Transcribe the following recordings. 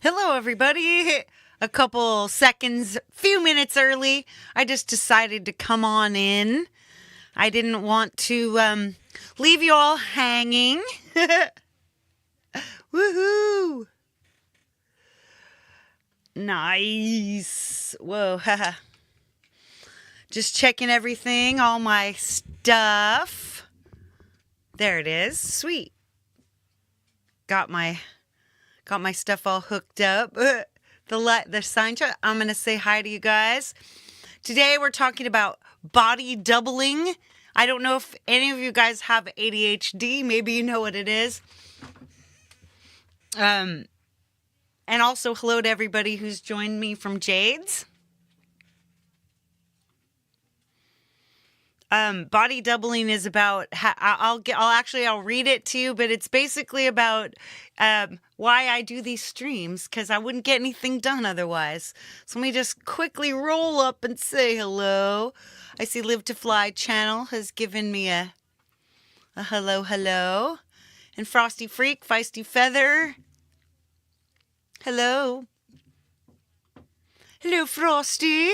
Hello, everybody. A couple seconds, few minutes early. I just decided to come on in. I didn't want to leave you all hanging. Woohoo! Nice. Whoa, haha. Just checking everything, all my stuff. There it is. Sweet. Got my stuff all hooked up. The sign chart. I'm going to say hi to you guys. Today we're talking about body doubling. I don't know if any of you guys have ADHD. Maybe you know what it is. And also hello to everybody who's joined me from Jade's. Body doubling is about, I'll read it to you, but it's basically about why I do these streams, because I wouldn't get anything done otherwise. So let me just quickly roll up and say hello. I see Live to Fly channel has given me a hello. And Frosty Freak, Feisty Feather. Hello. Hello, Frosty.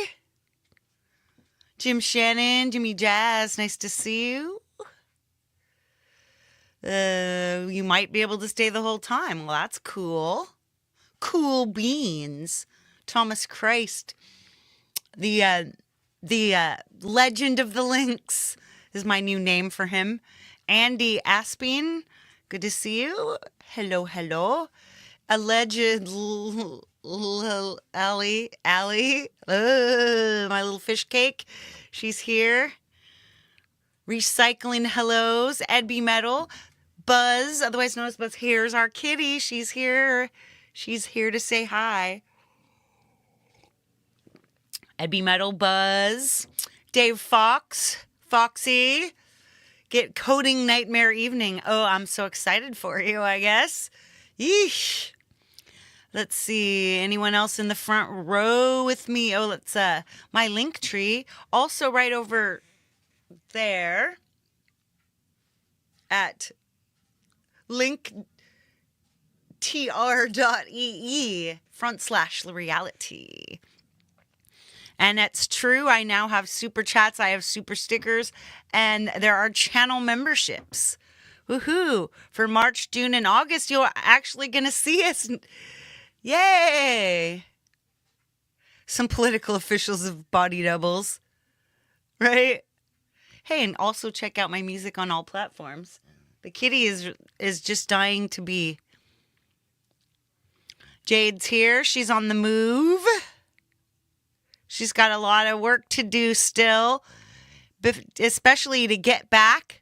Jim Shannon, Jimmy Jazz, nice to see you. You might be able to stay the whole time. Well, that's cool. Cool beans. Thomas Christ, the legend of the links is my new name for him. Andy Aspin, good to see you. Hello. Alleged Allie, my little fish cake. She's here. Recycling hellos. Ed B. Metal. Buzz, otherwise known as Buzz. Here's our kitty. She's here. She's here to say hi. Ed B. Metal, Buzz. Dave Fox. Foxy. Get coding nightmare evening. Oh, I'm so excited for you, I guess. Yeesh. Let's see, anyone else in the front row with me? Oh, let's, my link tree, also right over there at linktr.ee/reality. And that's true, I now have super chats, I have super stickers, and there are channel memberships. Woohoo! For March, June, and August, you're actually going to see us. Yay! Some political officials of body doubles, right? Hey, and also check out my music on all platforms. The kitty is just dying to be. Jade's here. She's on the move. She's got a lot of work to do still, especially to get back.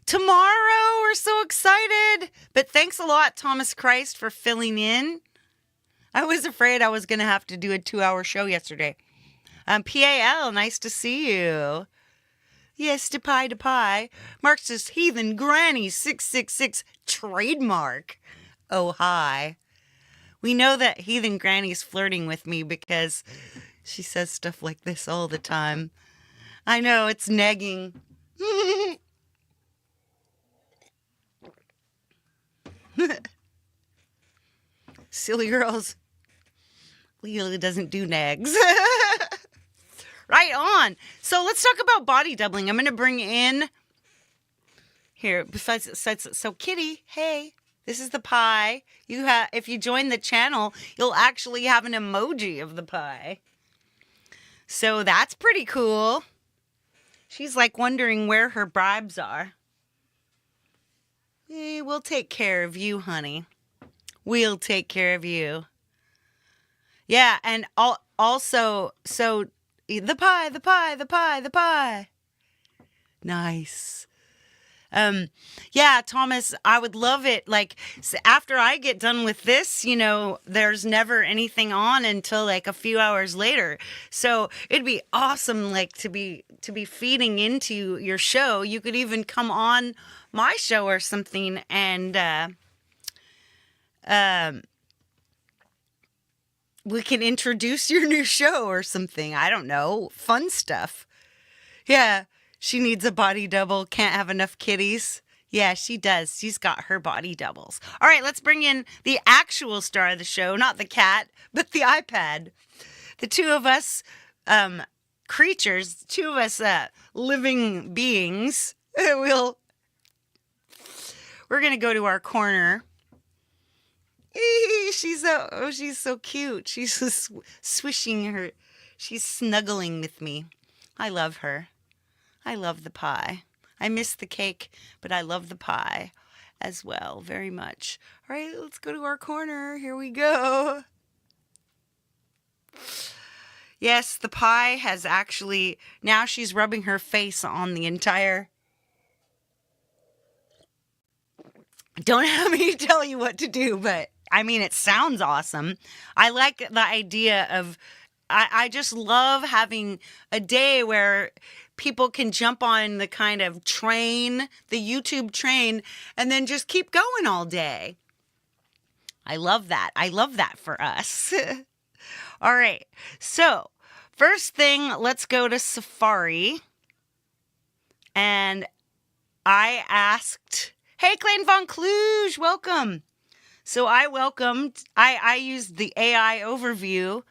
Tomorrow, we're so excited. But thanks a lot, Thomas Christ, for filling in. I was afraid I was going to have to do a 2-hour show yesterday. PAL, nice to see you. Yes, to pie. Mark's this Heathen Granny 666 trademark. Oh, hi. We know that Heathen Granny's flirting with me because she says stuff like this all the time. I know, it's negging. Silly girls. Leela doesn't do nags. Right on. So let's talk about body doubling. I'm going to bring in here. So Kitty, hey, this is the pie. If you join the channel, you'll actually have an emoji of the pie. So that's pretty cool. She's like wondering where her bribes are. We'll take care of you, honey. We'll take care of you. Yeah, and also, so the pie. Nice. Yeah, Thomas, I would love it. Like, after I get done with this, there's never anything on until like a few hours later. So it'd be awesome, like to be feeding into your show. You could even come on my show or something, and we can introduce your new show or something. I don't know. Fun stuff. Yeah. She needs a body double. Can't have enough kitties. Yeah, she does. She's got her body doubles. All right, let's bring in the actual star of the show, not the cat, but the iPad. The two of us creatures, two of us living beings, we're going to go to our corner. She's so cute. She's just swishing her. She's snuggling with me. I love her. I love the pie. I miss the cake, but I love the pie as well very much. All right, let's go to our corner. Here we go. Yes, the pie has actually, now she's rubbing her face on the entire. Don't have me tell you what to do, but I mean, it sounds awesome. I like the idea of, I just love having a day where people can jump on the kind of train, the YouTube train, and then just keep going all day. I love that. I love that for us. All right. So, first thing, let's go to Safari. And I asked, hey, Clayton Von Kluge, welcome. So I used the AI overview.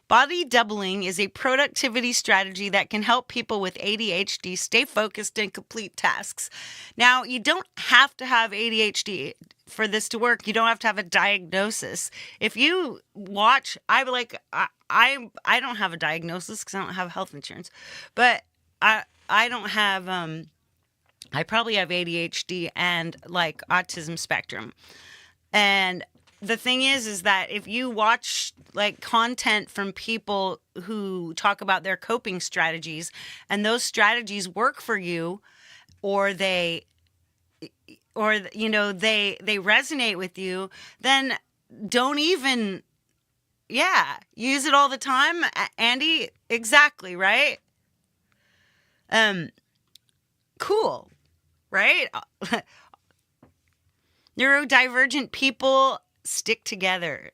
Body doubling is a productivity strategy that can help people with ADHD stay focused and complete tasks. Now, you don't have to have ADHD for this to work. You don't have to have a diagnosis. If you watch, I don't have a diagnosis because I don't have health insurance, but I don't have, I probably have ADHD and like autism spectrum. And the thing is that if you watch like content from people who talk about their coping strategies and those strategies work for you, or they resonate with you, then don't even, use it all the time. Andy, exactly, right? Cool, right? Neurodivergent people stick together,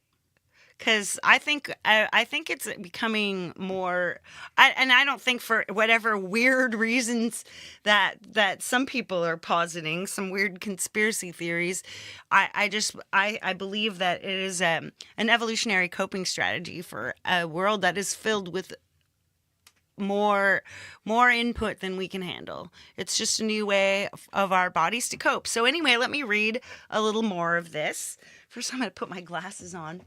because I think it's becoming more. I don't think, for whatever weird reasons that some people are positing, some weird conspiracy theories. I believe that it is an evolutionary coping strategy for a world that is filled with more input than we can handle. It's just a new way of our bodies to cope. So anyway, let me read a little more of this. First, I'm going to put my glasses on.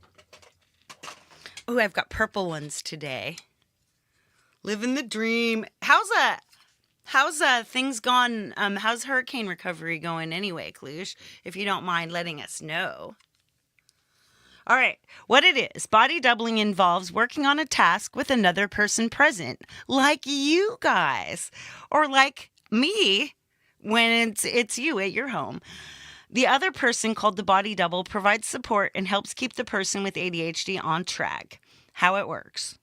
Oh, I've got purple ones today. Living the dream. How's things gone? How's hurricane recovery going anyway, Kluge? If you don't mind letting us know. All right, what it is, body doubling involves working on a task with another person present, like you guys, or like me when it's you at your home. The other person, called the body double, provides support and helps keep the person with ADHD on track. How it works.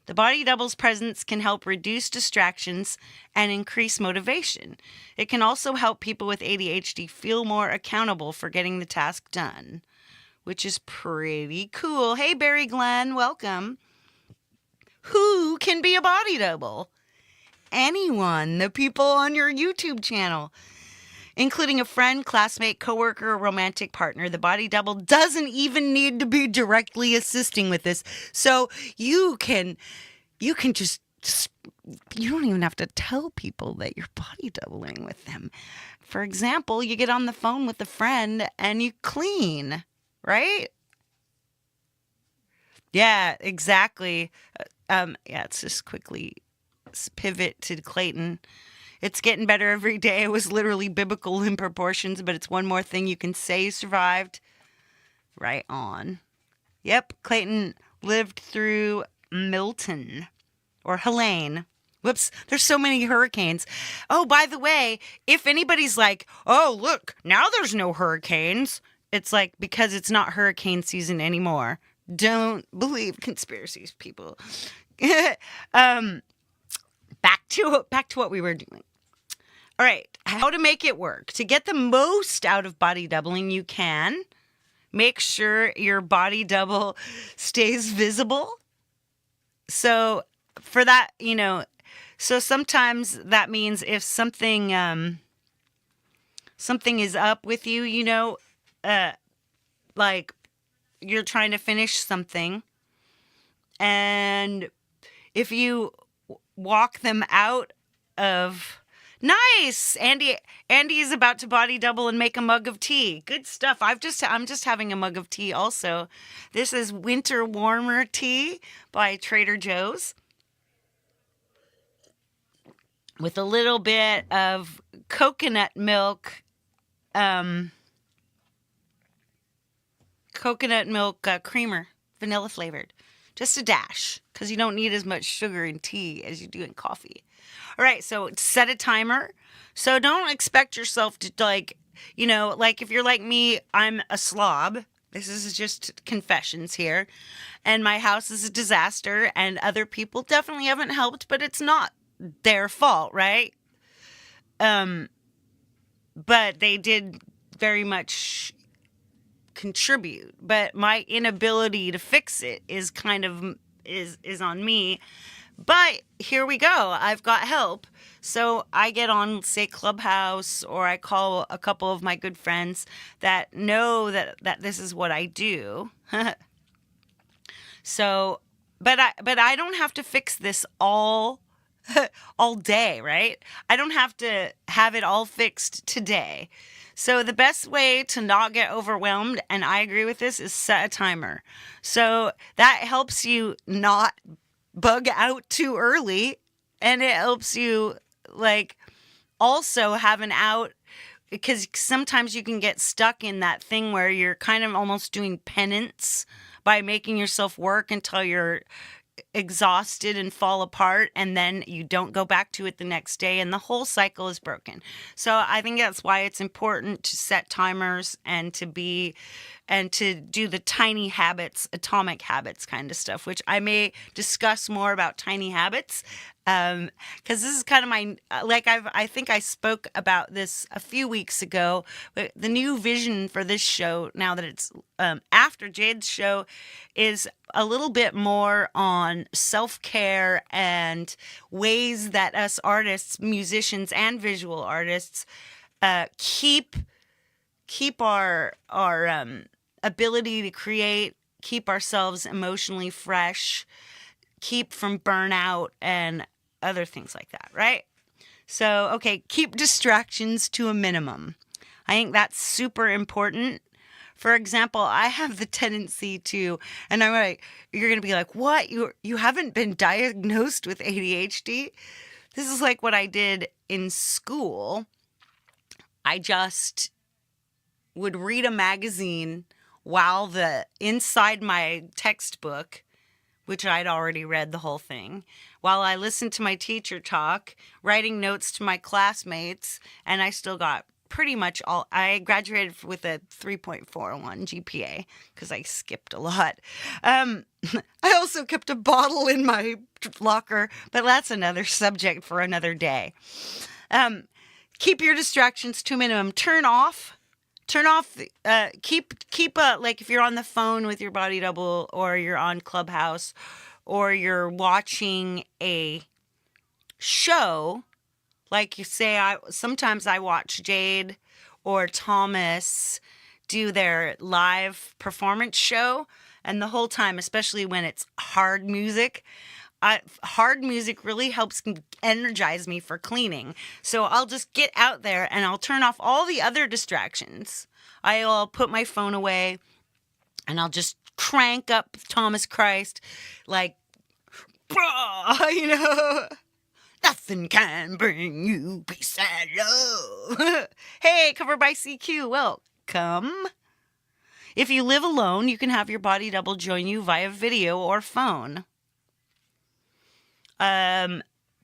The body double's presence can help reduce distractions and increase motivation. It can also help people with ADHD feel more accountable for getting the task done, which is pretty cool. Hey, Barry Glenn, welcome. Who can be a body double? Anyone, the people on your YouTube channel, including a friend, classmate, coworker, or romantic partner. The body double doesn't even need to be directly assisting with this. So you can just you don't even have to tell people that you're body doubling with them. For example, you get on the phone with a friend and you clean, right? Yeah, exactly. Let's just quickly pivot to Clayton. It's getting better every day. It was literally biblical in proportions, but it's one more thing you can say you survived. Right on. Yep, Clayton lived through Milton or Helene. Whoops, there's so many hurricanes. Oh, by the way, if anybody's like, oh, look, now there's no hurricanes, it's like because it's not hurricane season anymore. Don't believe conspiracies, people. Back to what we were doing. All right, how to make it work. To get the most out of body doubling, you can make sure your body double stays visible. So for that, so sometimes that means if something, something is up with you, like you're trying to finish something, and if you walk them out of nice, Andy is about to body double and make a mug of tea. Good stuff. I'm just having a mug of tea also. This is winter warmer tea by Trader Joe's with a little bit of coconut milk creamer, vanilla flavored. Just a dash, because you don't need as much sugar in tea as you do in coffee. All right, so set a timer. So don't expect yourself to, like if you're like me, I'm a slob. This is just confessions here. And my house is a disaster, and other people definitely haven't helped, but it's not their fault, right? But they did very much contribute, but my inability to fix it is kind of is on me. But here we go. I've got help. So I get on, say, Clubhouse, or I call a couple of my good friends that know that this is what I do. So, but I don't have to fix this all day, right? I don't have to have it all fixed today. So the best way to not get overwhelmed, and I agree with this, is set a timer. So that helps you not bug out too early, and it helps you also have an out, because sometimes you can get stuck in that thing where you're kind of almost doing penance by making yourself work until you're exhausted and fall apart, and then you don't go back to it the next day, and the whole cycle is broken. So I think that's why it's important to set timers and to do the tiny habits, atomic habits kind of stuff, which I may discuss more about tiny habits, because this is kind of my, I think I spoke about this a few weeks ago. But the new vision for this show, now that it's after Jade's show, is a little bit more on self-care and ways that us artists, musicians, and visual artists keep our ability to create, keep ourselves emotionally fresh, keep from burnout and other things like that, right? So, okay, keep distractions to a minimum. I think that's super important. For example, I have the tendency to, and I'm like, you're going to be like, what? You haven't been diagnosed with ADHD? This is like what I did in school. I just would read a magazine while inside my textbook, which I'd already read the whole thing, while I listened to my teacher talk, writing notes to my classmates, and I still got pretty much I graduated with a 3.41 GPA because I skipped a lot. I also kept a bottle in my locker, but that's another subject for another day. Keep your distractions to a minimum. Turn off, keep like if you're on the phone with your body double, or you're on Clubhouse, or you're watching a show, like you say, sometimes I watch Jade or Thomas do their live performance show, and the whole time, especially when it's hard music, hard music really helps energize me for cleaning. So I'll just get out there and I'll turn off all the other distractions. I'll put my phone away and I'll just crank up Thomas Christ, like, nothing can bring you peace and love. Hey, covered by CQ, welcome. If you live alone, you can have your body double join you via video or phone.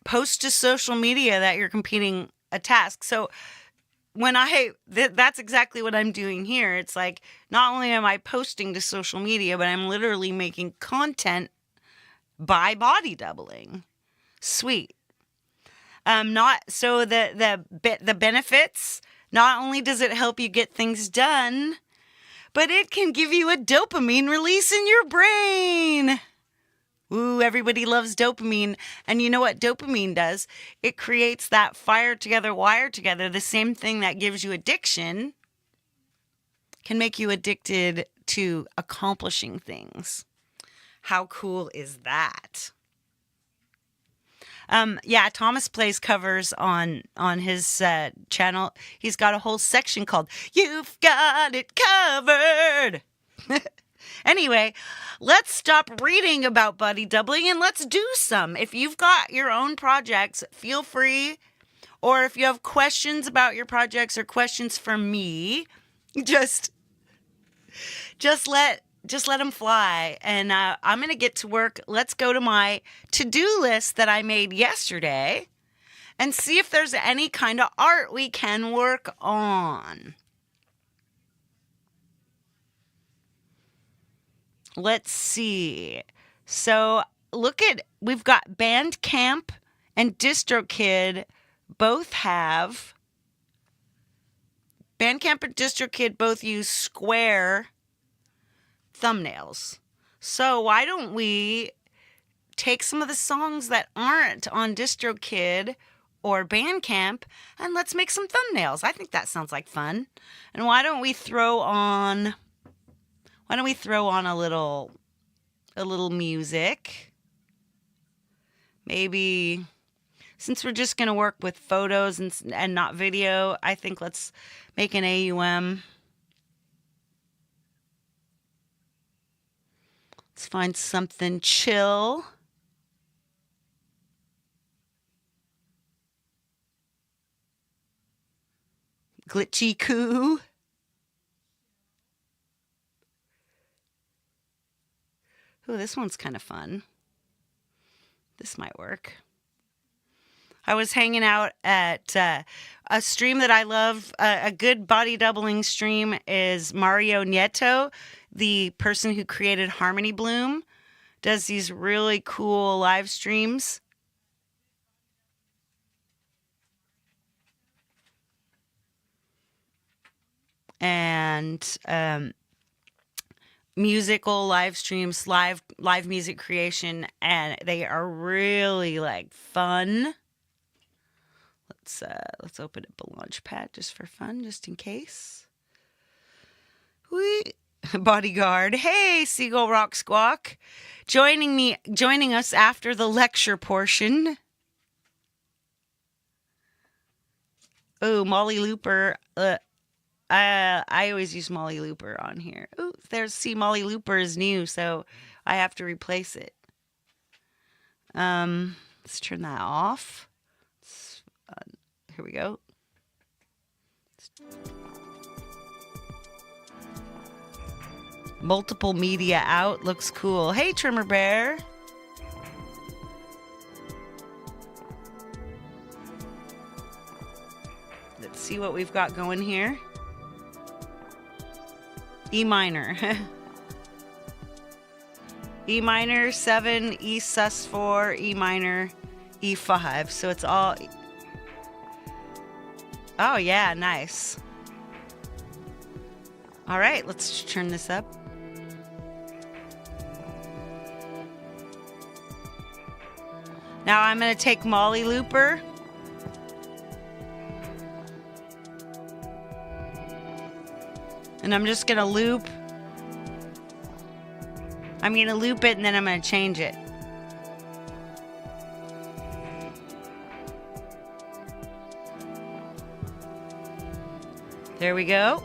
Post to social media that you're completing a task. So when that's exactly what I'm doing here. It's like, not only am I posting to social media, but I'm literally making content by body doubling. Sweet. Not so the benefits, not only does it help you get things done, but it can give you a dopamine release in your brain. Ooh, everybody loves dopamine. And you know what dopamine does? It creates that fire together, wire together. The same thing that gives you addiction can make you addicted to accomplishing things. How cool is that? Yeah, Thomas plays covers on his channel. He's got a whole section called "You've Got It Covered." Anyway, let's stop reading about buddy doubling and let's do some. If you've got your own projects, feel free. Or if you have questions about your projects or questions for me, just let them fly. And I'm going to get to work. Let's go to my to-do list that I made yesterday and see if there's any kind of art we can work on. Let's see. So we've got Bandcamp and DistroKid both have. Bandcamp and DistroKid both use square thumbnails. So why don't we take some of the songs that aren't on DistroKid or Bandcamp and let's make some thumbnails. I think that sounds like fun. And why don't we throw on a little music? Maybe since we're just going to work with photos and not video, I think let's make an AUM. Let's find something chill. Glitchy coo. Oh, this one's kind of fun. This might work. I was hanging out at a stream that I love. A good body doubling stream is Mario Nieto, the person who created Harmony Bloom, does these really cool live streams. And musical live streams, live music creation, and they are really like fun. Let's open up a Launchpad just for fun, just in case. Bodyguard, hey, Seagull Rock Squawk, joining us after the lecture portion. Oh, Molly Looper. I always use Molly Looper on here. Oh, Molly Looper is new, so I have to replace it. Let's turn that off. Here we go. Multiple media out. Looks cool. Hey, Trimmer Bear. Let's see what we've got going here. E minor. E minor 7, E sus4, E minor, E5. So it's all... Oh, yeah, nice. All right, let's turn this up. Now I'm going to take Molly Looper. And I'm just going to loop. I'm going to loop it and then I'm going to change it. There we go.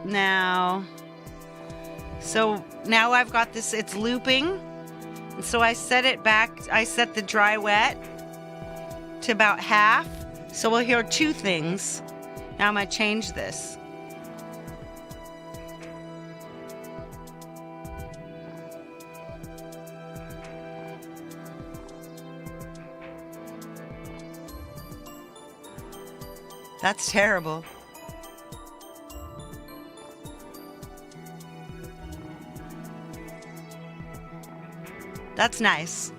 Now I've got this, it's looping. And so I set it back, I set the dry wet to about half. So we'll hear two things. Now I'm going to change this. That's terrible. That's nice.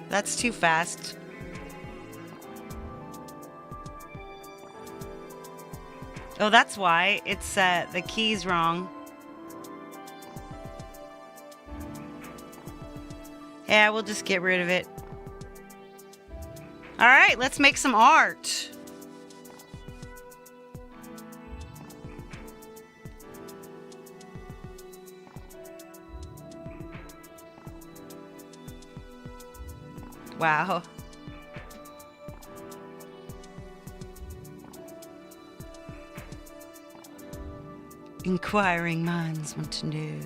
That's too fast. Oh, that's why. It's the key's wrong. Yeah, we'll just get rid of it. All right, let's make some art. Wow. Inquiring minds want to know.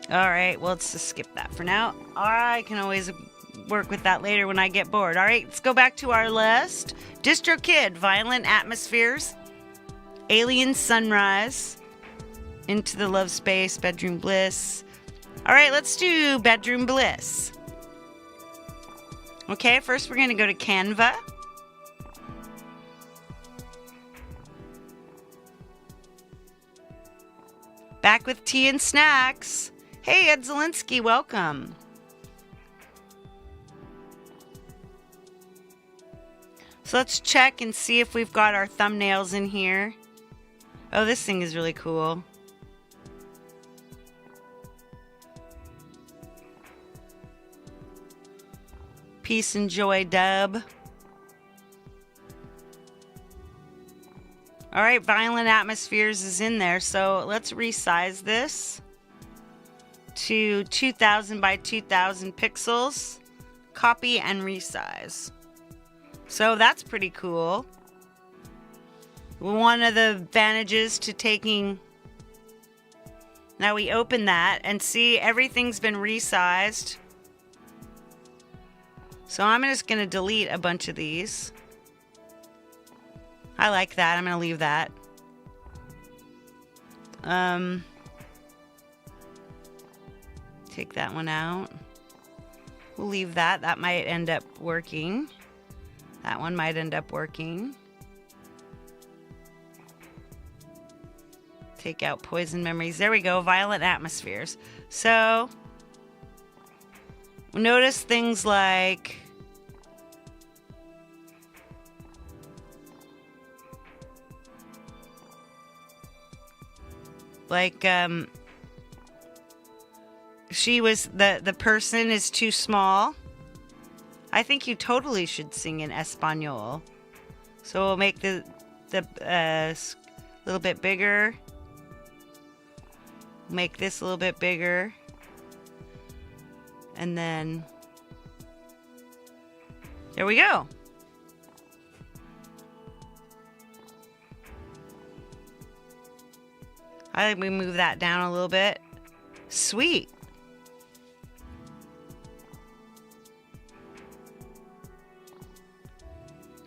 All right, well, let's just skip that for now. I can always work with that later when I get bored. All right, let's go back to our list. DistroKid, Violent Atmospheres, Alien Sunrise, Into the Love Space, Bedroom Bliss. All right, let's do Bedroom Bliss. Okay, first we're going to go to Canva. Back with tea and snacks. Hey, Ed Zielinski, welcome. So let's check and see if we've got our thumbnails in here. Oh, this thing is really cool. Peace and Joy dub. All right, Violent Atmospheres is in there. So let's resize this to 2000 by 2000 pixels. Copy and resize. So that's pretty cool. One of the advantages to taking... Now we open that and see everything's been resized. So I'm just going to delete a bunch of these. I like that. I'm going to leave that. Take that one out. We'll leave that. That might end up working. That one might end up working. Take out Poison Memories. There we go. Violent Atmospheres. So, notice things like... she was the person is too small. I think you totally should sing in Espanol. So we'll make the little bit bigger. Make this a little bit bigger. And then there we go. I think we move that down a little bit. Sweet.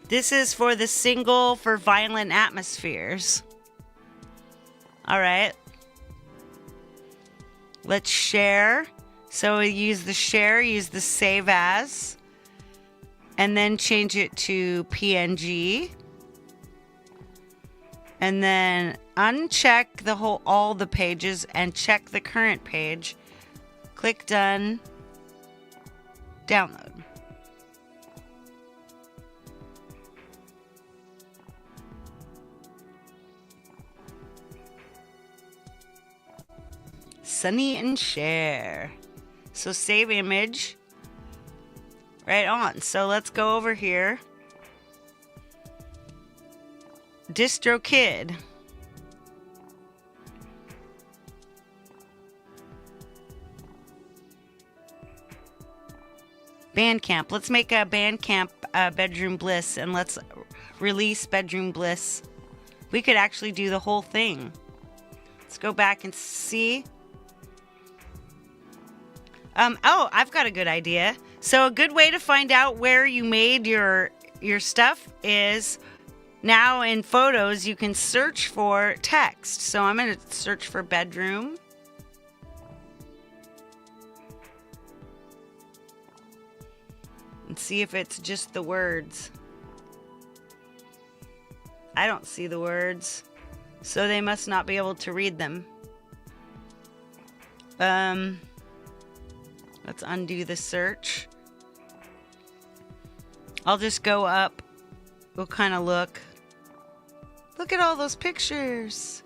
This is for the single for Violent Atmospheres. All right. Let's share. So we use the share, use the save as, and then change it to PNG. And then uncheck all the pages and check the current page. Click done. Download. Sunny and share. So save image. Right on. So let's go over here. DistroKid. Bandcamp. Let's make a Bandcamp Bedroom Bliss and let's release Bedroom Bliss. We could actually do the whole thing. Let's go back and see. Oh, I've got a good idea. So a good way to find out where you made your stuff is now in Photos, you can search for text. So I'm going to search for bedroom. And see if it's just the words. I don't see the words. So they must not be able to read them. Let's undo the search. I'll just go up will kind of look. Look at all those pictures.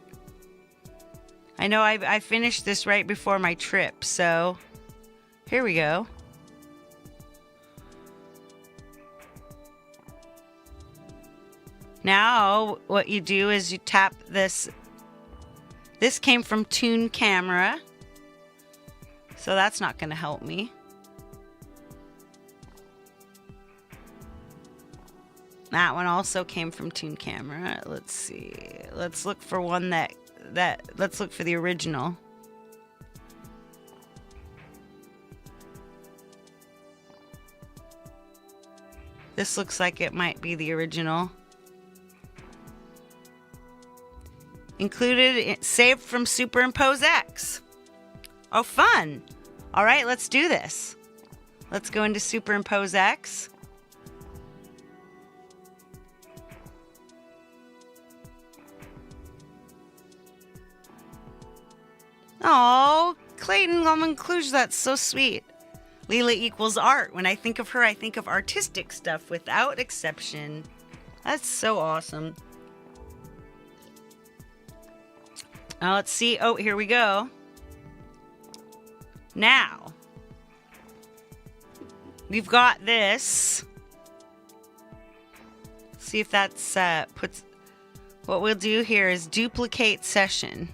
I know I finished this right before my trip, so here we go. Now, what you do is you tap this. This came from Toon Camera, so that's not going to help me. That one also came from Toon Camera. Let's see. Let's look for one let's look for the original. This looks like it might be the original. Included, saved from Superimpose X. Oh, fun. All right, let's do this. Let's go into Superimpose X. Oh, Clayton Inclusion, that's so sweet. Leela equals art. When I think of her, I think of artistic stuff without exception. That's so awesome. Now let's see. Oh, here we go. Now, we've got this. See if that's puts. What we'll do here is duplicate session.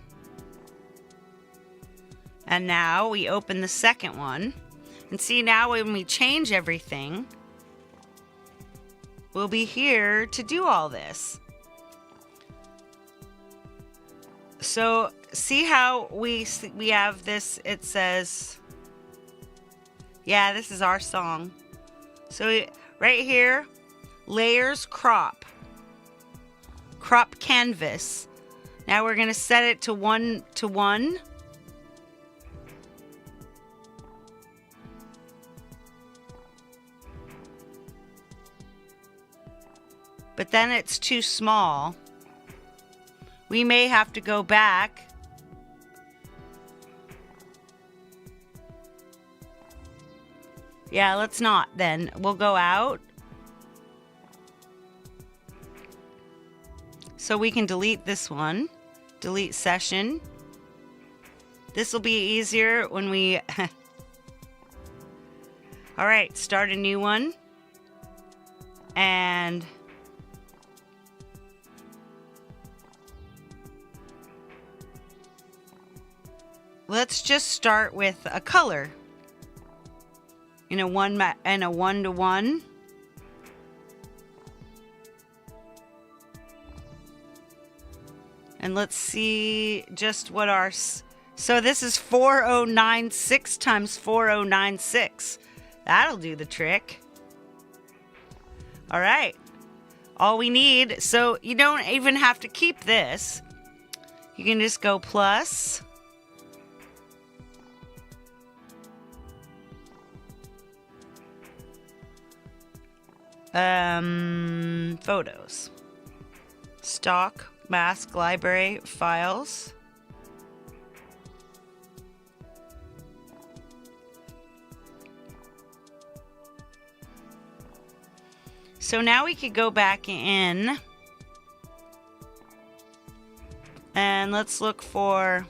And now we open the second one. And see, now when we change everything, we'll be here to do all this. So see how we have this, it says, yeah, this is our song. So right here, layers, crop canvas. Now we're going to set it to 1:1. But then it's too small. We may have to go back. Yeah, let's not then. We'll go out. So we can delete this one. Delete session. This will be easier when we... All right, start a new one. And... let's just start with a color in a 1:1. And let's see just what our... So this is 4096 times 4096. That'll do the trick. All right. All we need... So you don't even have to keep this. You can just go plus... photos, stock, mask, library, files. So now we could go back in and let's look for,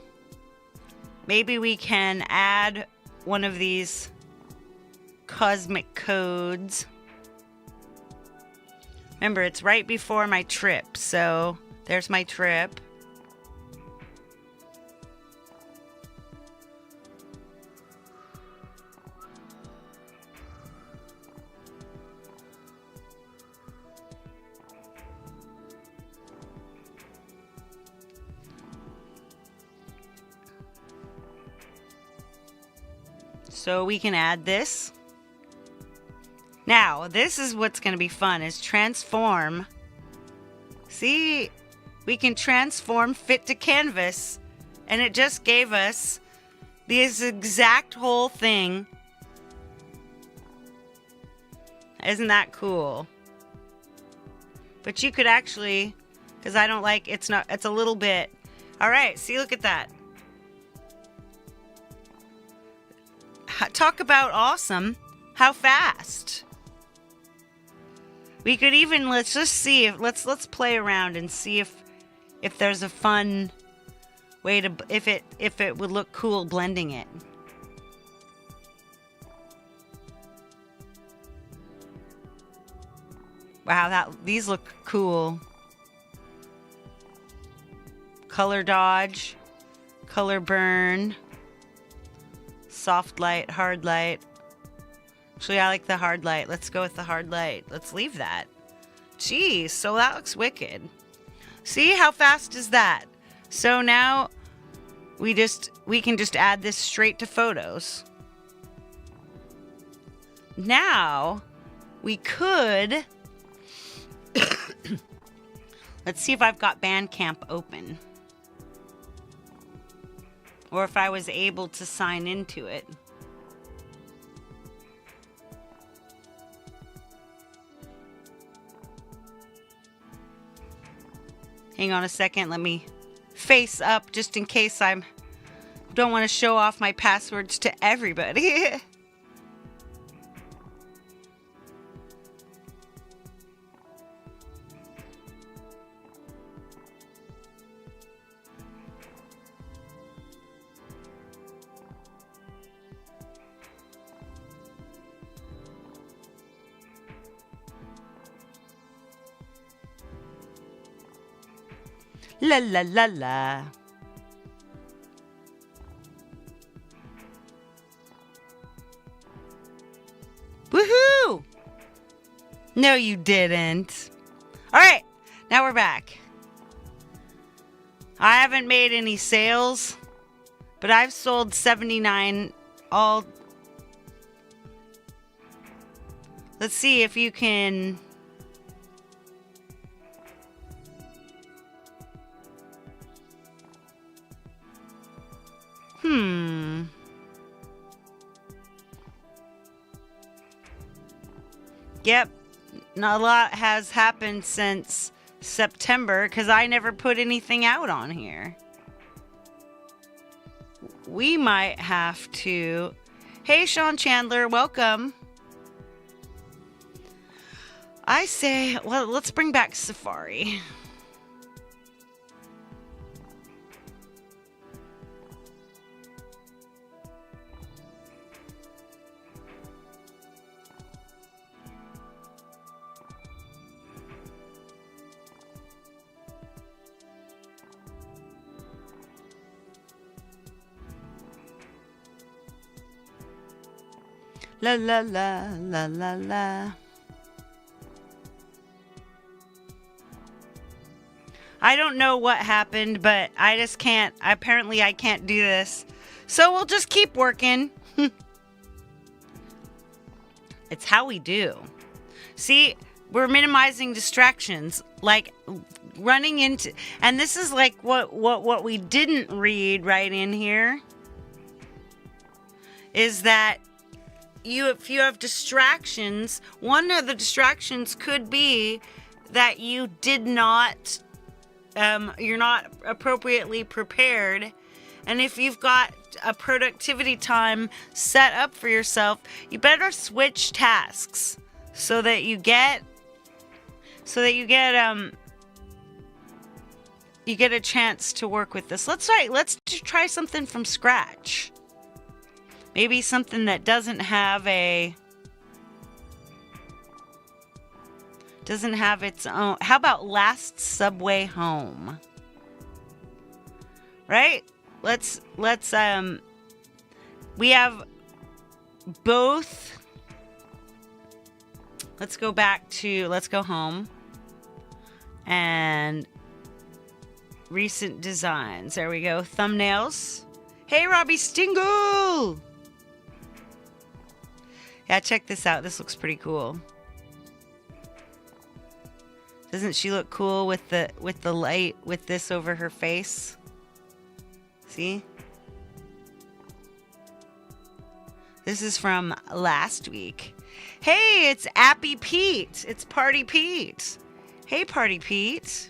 maybe we can add one of these cosmic codes. Remember, it's right before my trip, so there's my trip. So we can add this. Now, this is what's going to be fun, is transform. See, we can transform fit to canvas, and it just gave us this exact whole thing. Isn't that cool? But you could actually, because I don't like, it's a little bit. All right, see, look at that. Talk about awesome. How fast. We could even, let's just see if, let's play around and see if there's a fun way to, if it would look cool blending it. Wow, these look cool. Color dodge, color burn, soft light, hard light. Actually, I like the hard light. Let's go with the hard light. Let's leave that. Geez, so that looks wicked. See, how fast is that? So now we can just add this straight to photos. Now we could let's see if I've got Bandcamp open. Or if I was able to sign into it. Hang on a second, let me face up just in case I don't want to show off my passwords to everybody. La la la la. Woohoo! No, you didn't. All right, now we're back. I haven't made any sales, but I've sold 79 all. Let's see if you can. Yep, not a lot has happened since September because I never put anything out on here. We might have to. Hey, Sean Chandler, welcome. I say, well, let's bring back Safari. La la la la la la. I don't know what happened, but I just can't. Apparently, I can't do this. So we'll just keep working. It's how we do. See, we're minimizing distractions, like running into, and this is like what we didn't read right in here is that if you have distractions, one of the distractions could be that you did not, you're not appropriately prepared. And if you've got a productivity time set up for yourself, you better switch tasks so that you get a chance to work with this. Let's try something from scratch. Maybe something that doesn't have its own. How about Last Subway Home? Right? Let's we have both. Let's go home and recent designs. There we go. Thumbnails. Hey, Robbie Stingle. Yeah, check this out. This looks pretty cool. Doesn't she look cool with the light with this over her face? See? This is from last week. Hey, it's Appy Pete. It's Party Pete. Hey, Party Pete.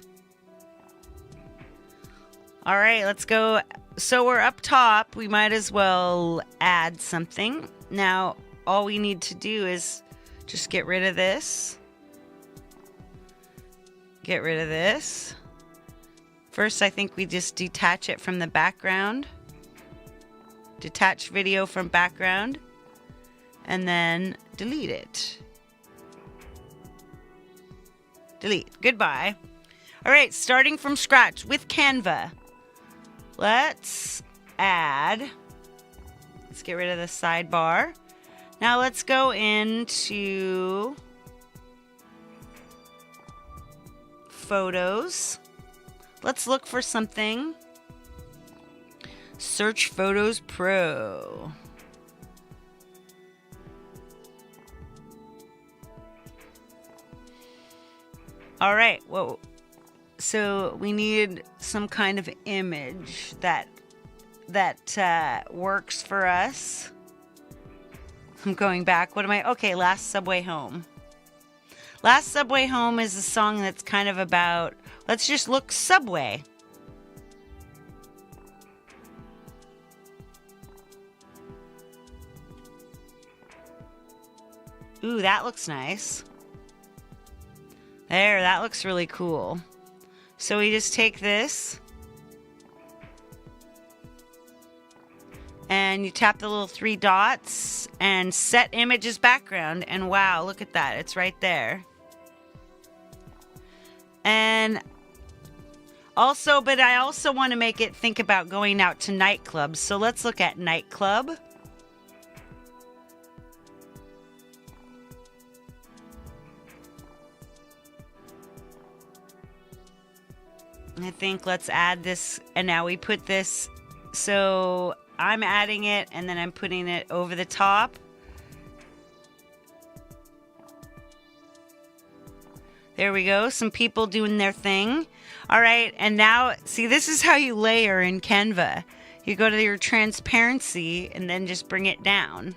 All right, let's go. So we're up top. We might as well add something. Now, all we need to do is just get rid of this. get rid of this. First, I think we just detach it from the background. Detach video from background. And then delete it. Delete. Goodbye. All right, starting from scratch with Canva. Let's add. Let's get rid of the sidebar. Now let's go into Photos. Let's look for something. Search Photos Pro. All right, well, so we need some kind of image that works for us. I'm going back. What am I? Okay, Last Subway Home. Last Subway Home is a song that's kind of about, let's just look Subway. Ooh, that looks nice. There, that looks really cool. So we just take this and you tap the little 3 dots and set image as background, and wow, look at that. It's right there. And also, but I also want to make it think about going out to nightclubs. So let's look at nightclub. I think let's add this, and now we put this, so I'm adding it and then I'm putting it over the top. There we go, some people doing their thing. All right, and now, see, this is how you layer in Canva. You go to your transparency and then just bring it down.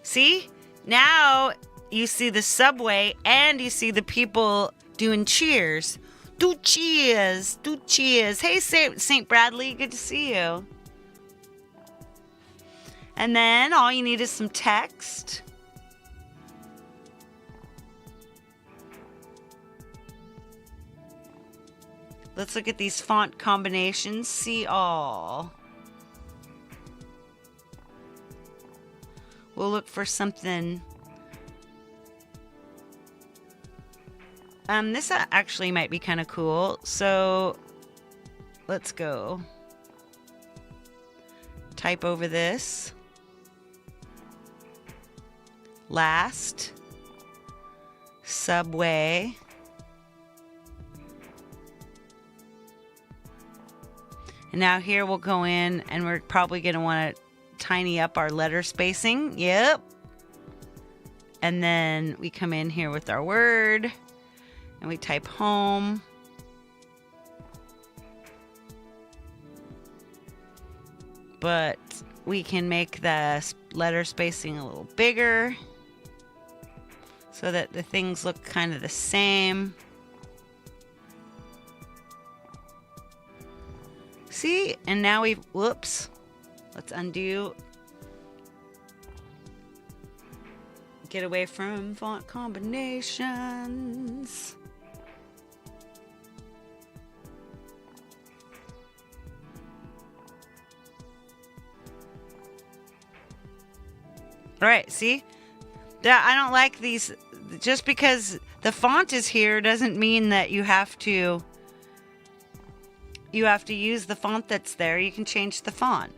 See? Now you see the subway and you see the people doing cheers. Do cheers. Do cheers. Hey, St. Bradley, good to see you. And then all you need is some text. Let's look at these font combinations. See all. We'll look for something. This actually might be kind of cool. So let's go. Type over this. Last Subway. And now here we'll go in and we're probably going to want to tiny up our letter spacing. Yep. And then we come in here with our word and we type home. But we can make the letter spacing a little bigger so that the things look kind of the same. See, and now we've, whoops, let's undo. Get away from font combinations. All right, see? I don't like these. Just because the font is here doesn't mean that you have to use the font that's there. You can change the font.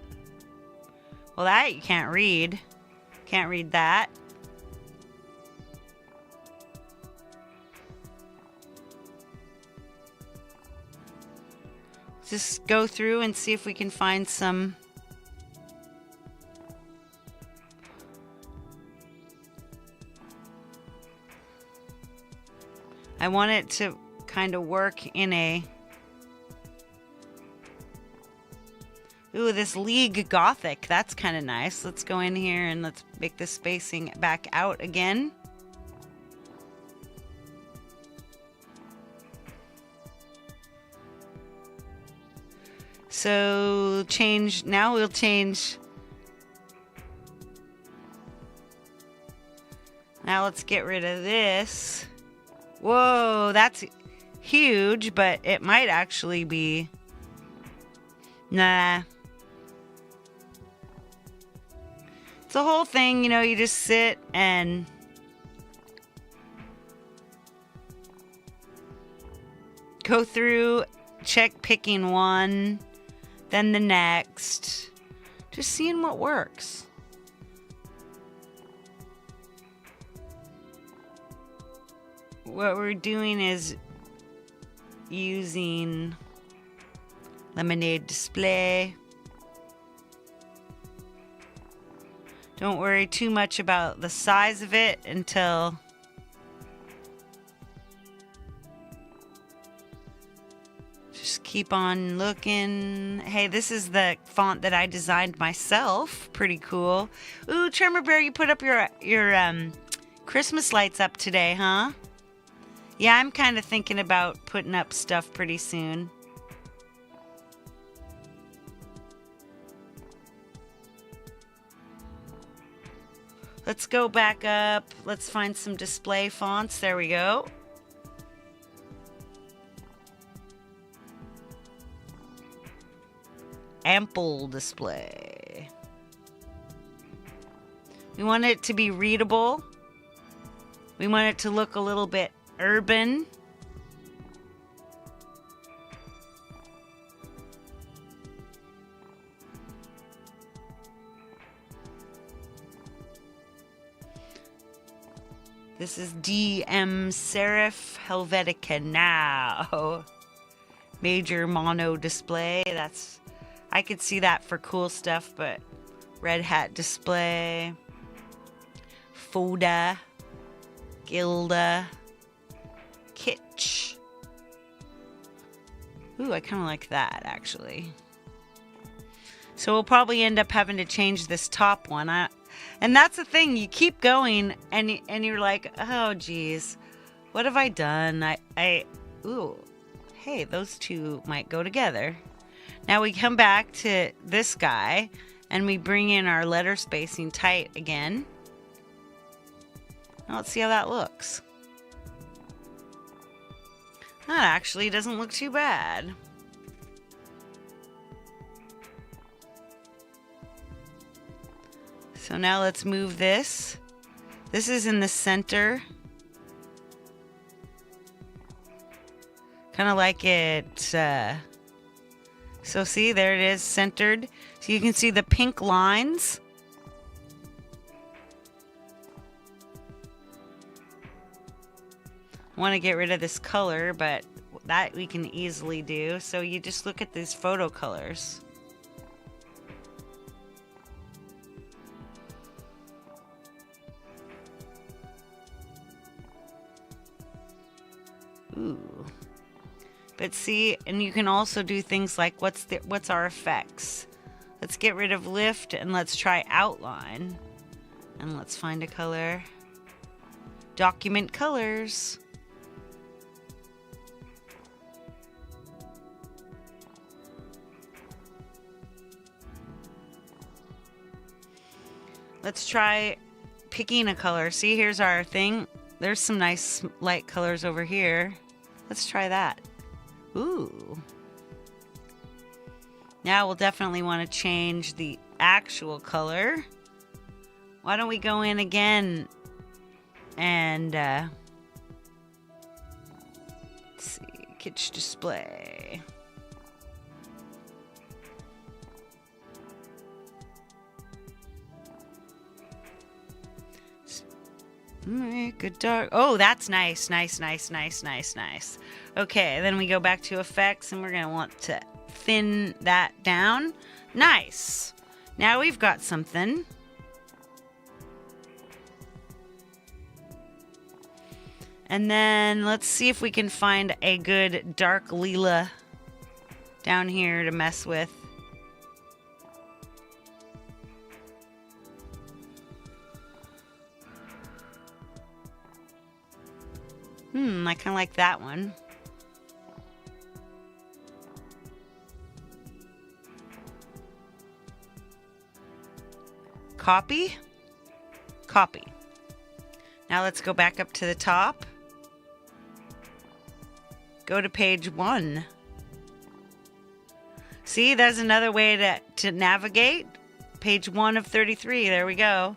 Well, that you can't read. Can't read that. Just go through and see if we can find some. I want it to kind of work in a. Ooh, this League Gothic. That's kind of nice. Let's go in here and let's make the spacing back out again. So change, now we'll change. Now let's get rid of this. Whoa, that's huge, but it might actually be... Nah. It's a whole thing, you know, you just sit and... go through, check picking one, then the next. Just seeing what works. What we're doing is using lemonade display. Don't worry too much about the size of it until just keep on looking. Hey, this is the font that I designed myself. Pretty cool. Ooh, Tremor Bear, you put up your Christmas lights up today, huh? Yeah, I'm kind of thinking about putting up stuff pretty soon. Let's go back up. Let's find some display fonts. There we go. Ample display. We want it to be readable. We want it to look a little bit urban. This is DM Serif Helvetica now. Major mono display. That's, I could see that for cool stuff, but red hat display. Foda. Gilda. Kitsch. Ooh, I kind of like that, actually. So we'll probably end up having to change this top one. And that's the thing. You keep going, and you're like, oh, geez. What have I done? Ooh. Hey, those two might go together. Now we come back to this guy, and we bring in our letter spacing tight again. Now let's see how that looks. That actually doesn't look too bad. So now let's move this. This is in the center. Kind of like it. So see, there it is, centered. So you can see the pink lines. I want to get rid of this color, but that we can easily do. So you just look at these photo colors. Ooh. But see, and you can also do things like what's our effects? Let's get rid of lift and let's try outline. And let's find a color. Document colors. Let's try picking a color. See, here's our thing. There's some nice light colors over here. Let's try that. Ooh. Now we'll definitely want to change the actual color. Why don't we go in again and let's see, kitsch display. Make a dark. Oh, that's nice. Nice. Okay, then we go back to effects and we're going to want to thin that down. Nice. Now we've got something. And then let's see if we can find a good dark lila down here to mess with. I kind of like that one. Copy. Copy. Now let's go back up to the top. go to page 1. See, there's another way to navigate. Page 1 of 33. There we go.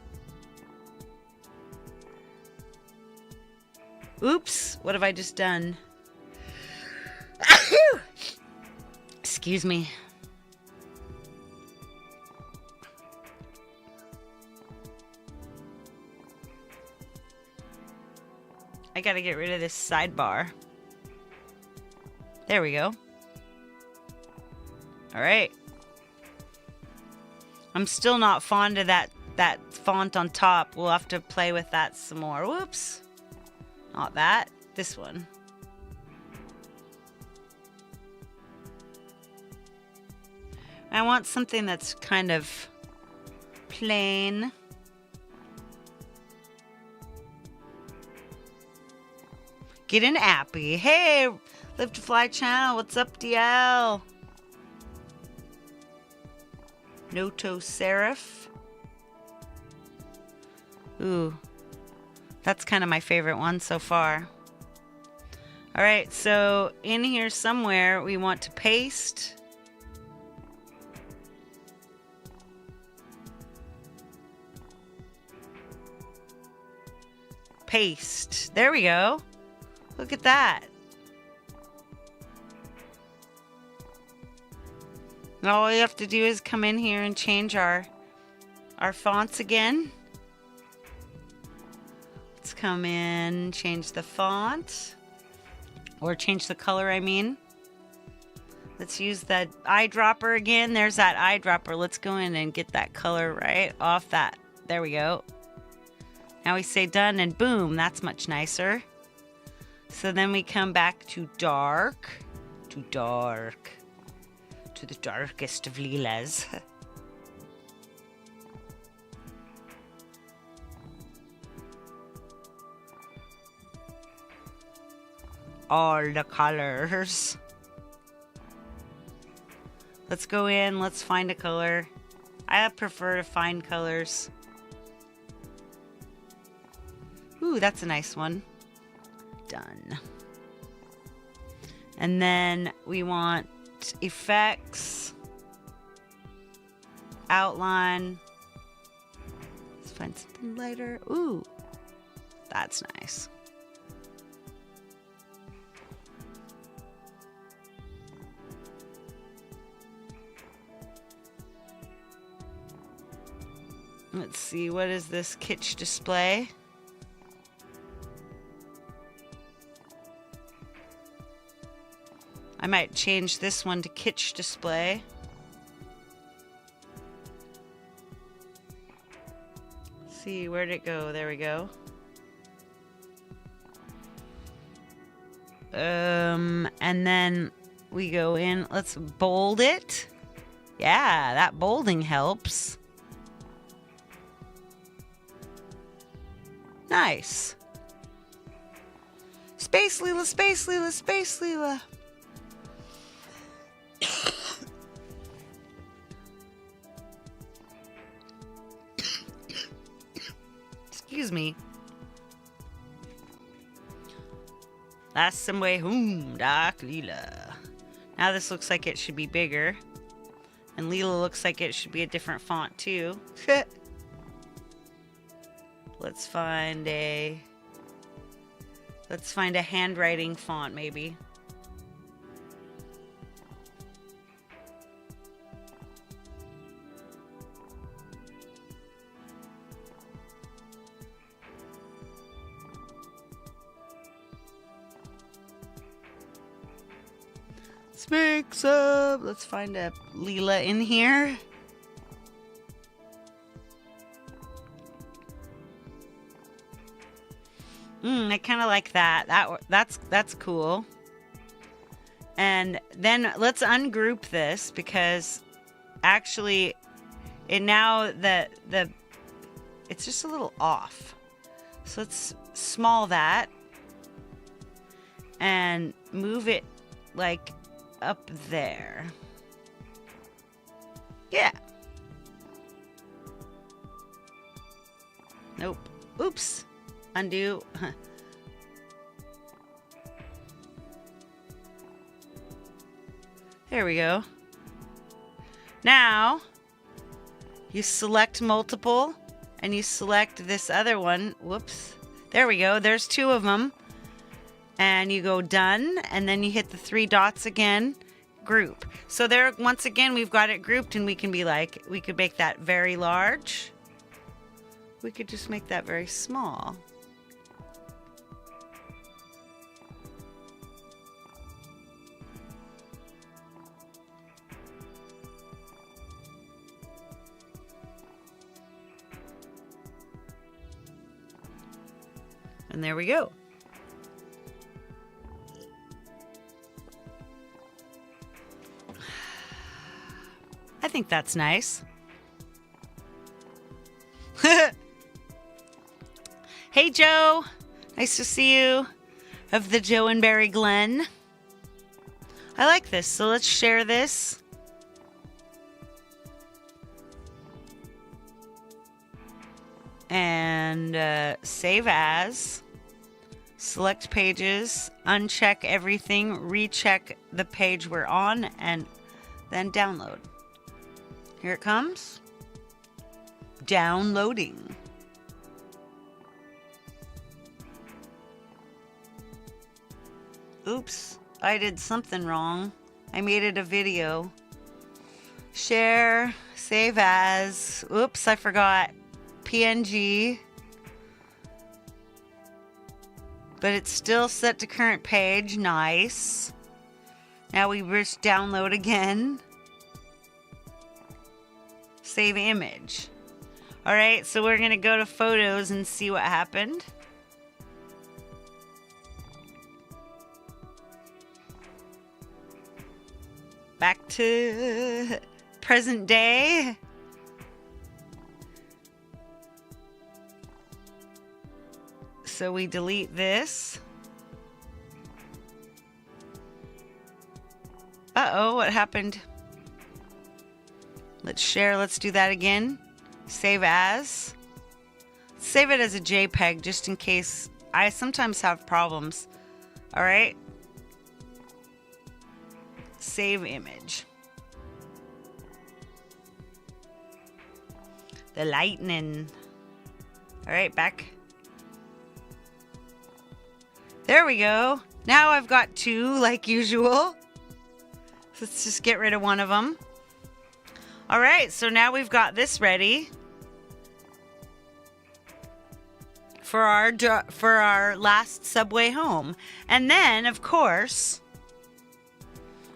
Oops, what have I just done? Excuse me. I gotta get rid of this sidebar. There we go. All right. I'm still not fond of that font on top. We'll have to play with that some more. Whoops. Not that. This one. I want something that's kind of plain. Get an appy. Hey, Live to Fly channel. What's up, DL? Noto Seraph. Ooh. That's kind of my favorite one so far. All right, so in here somewhere, we want to paste. Paste. There we go. Look at that. And all we have to do is come in here and change our fonts again. Let's come in, change the font. Or change the color, I mean. Let's use that eyedropper again. There's that eyedropper. Let's go in and get that color right off that. There we go. Now we say done and boom, that's much nicer. So then we come back to dark, to the darkest of lilas. All the colors. Let's go in, let's find a color. I prefer to find colors. Ooh, that's a nice one. Done. And then we want effects, outline. Let's find something lighter. Ooh, that's nice. Let's see, what is this kitsch display? I might change this one to kitsch display. Let's see, where'd it go? There we go. And then we go in, let's bold it. Yeah, that bolding helps. Nice. Space Leela, Space Leela, Space Leela. Excuse me. That's some way home, Dark Leela. Now this looks like it should be bigger. And Leela looks like it should be a different font too. Let's find a handwriting font maybe. Let's mix up. Let's find a Leela in here. I kind of like that. That's cool. And then let's ungroup this because actually it now it's just a little off. So let's small that and move it like up there. Yeah. Nope. Oops. Undo. There we go. Now, you select multiple, and you select this other one. Whoops. There we go. There's 2 of them. And you go done, and then you hit the 3 dots again. Group. So there, once again, we've got it grouped, and we can be like, we could make that very large. We could just make that very small. And there we go. I think that's nice. Hey, Joe. Nice to see you. Of the Joe and Barry Glen. I like this, so let's share this. And save as. Select pages. Uncheck everything. Recheck the page we're on. And then download. Here it comes. Downloading. Oops, I did something wrong. I made it a video. Share, save as. Oops, I forgot. PNG. But it's still set to current page. Nice. Now we risk download again. Save image. Alright, so we're going to go to photos and see what happened. Back to present day. So we delete this. Uh-oh, what happened? Let's share. Let's do that again. Save as. Save it as a JPEG just in case. I sometimes have problems. All right. Save image. The lightning. All right, back. There we go. Now I've got 2 like usual. Let's just get rid of one of them. All right, so now we've got this ready for our last subway home. And then, of course,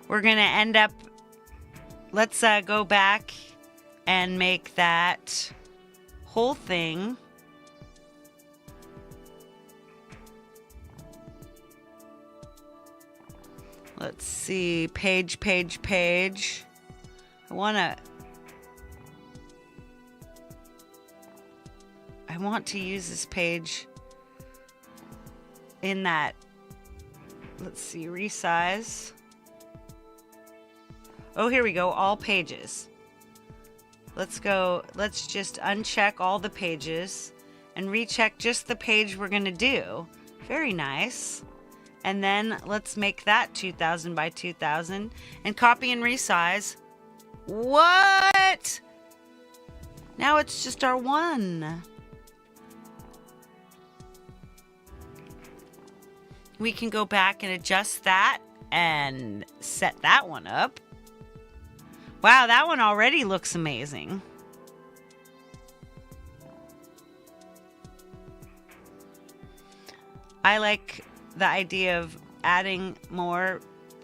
we're going to end up, let's go back and make that whole thing. Let's see, page. I want to use this page in that, let's see, resize. Oh, here we go, all pages. Let's just uncheck all the pages and recheck just the page we're gonna do. Very nice. And then let's make that 2000 by 2000 and copy and resize. What? Now it's just our one. We can go back and adjust that and set that one up. Wow, that one already looks amazing. I like the idea of adding more